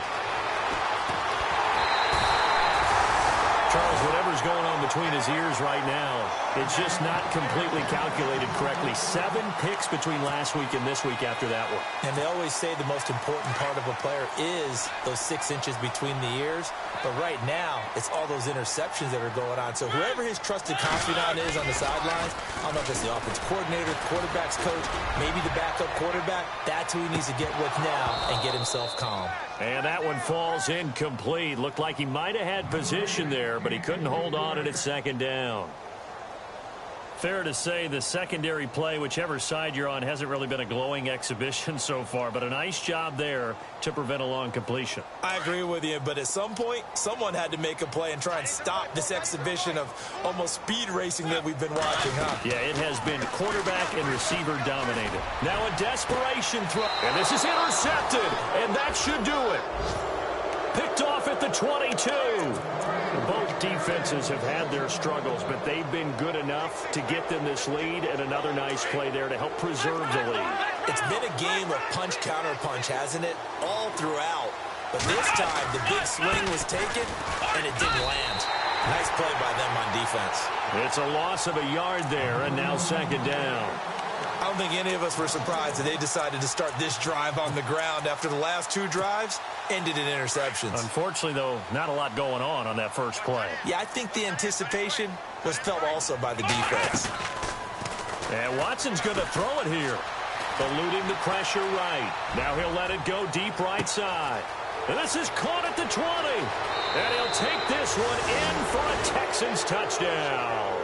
Charles, whatever's going on between his ears right now, it's just not completely calculated correctly. 7 picks between last week and this week after that one. And they always say the most important part of a player is those 6 inches between the ears. But right now, it's all those interceptions that are going on. So whoever his trusted confidant is on the sidelines, I don't know if it's the offensive coordinator, quarterback's coach, maybe the backup quarterback, that's who he needs to get with now and get himself calm. And that one falls incomplete. Looked like he might have had position there, but he couldn't hold on at second down. Fair to say the secondary play, whichever side you're on, hasn't really been a glowing exhibition so far, but a nice job there to prevent a long completion. I agree with you, but at some point, someone had to make a play and try and stop this exhibition of almost speed racing that we've been watching, huh? Yeah, it has been quarterback and receiver dominated. Now a desperation throw, and this is intercepted, and that should do it. Picked off at the 22. Both defenses have had their struggles, but they've been good enough to get them this lead, and another nice play there to help preserve the lead. It's been a game of punch-counter-punch, hasn't it? All throughout. But this time, the big swing was taken, and it didn't land. Nice play by them on defense. It's a loss of a yard there, and now second down. I don't think any of us were surprised that they decided to start this drive on the ground after the last 2 drives ended in interceptions. Unfortunately, though, not a lot going on that first play. Yeah, I think the anticipation was felt also by the defense. And Watson's going to throw it here. Eluding the pressure right. Now he'll let it go deep right side. And this is caught at the 20. And he'll take this one in for a Texans touchdown.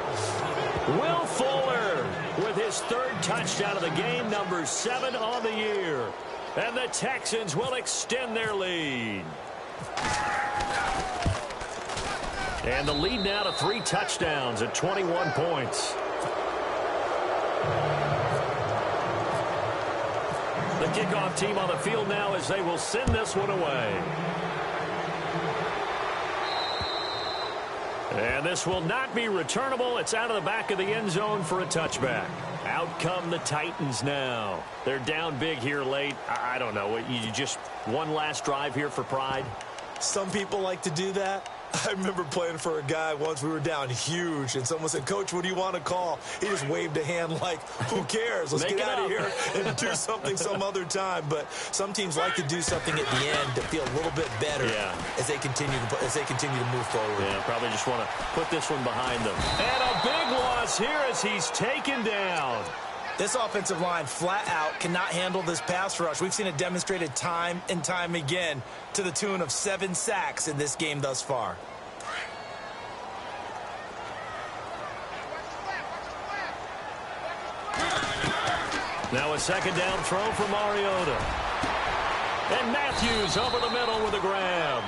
Will Fuller with his 3rd touchdown of the game, number 7 on the year. And the Texans will extend their lead. And the lead now to 3 touchdowns at 21 points. The kickoff team on the field now as they will send this one away. And this will not be returnable. It's out of the back of the end zone for a touchback. Out come the Titans now. They're down big here late. I don't know. You just one last drive here for pride? Some people like to do that. I remember playing for a guy once. We were down huge, and someone said, "Coach, what do you want to call?" He just waved a hand like, who cares? Let's get out of here and do something some other time. But some teams like to do something at the end to feel a little bit better as they continue to move forward. Yeah, probably just want to put this one behind them. And a big loss here as he's taken down. This offensive line flat out cannot handle this pass rush. We've seen it demonstrated time and time again to the tune of 7 sacks in this game thus far. Now a second down throw for Mariota. And Matthews over the middle with a grab.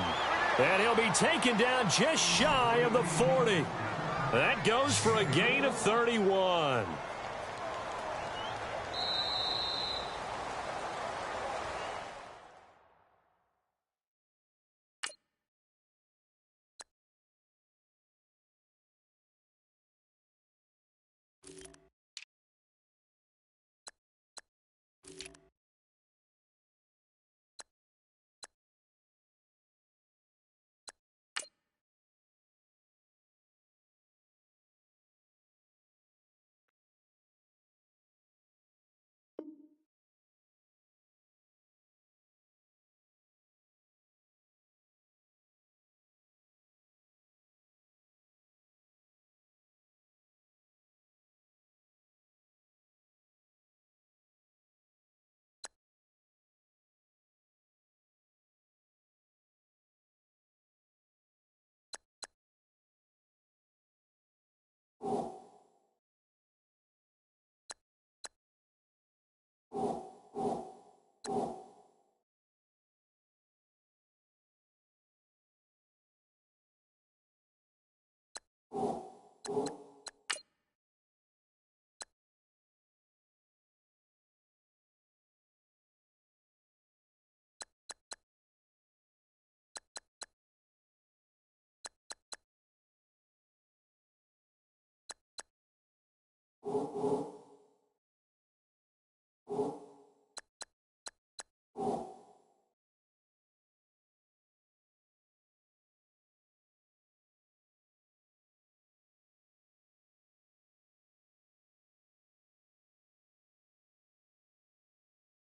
And he'll be taken down just shy of the 40. That goes for a gain of 31.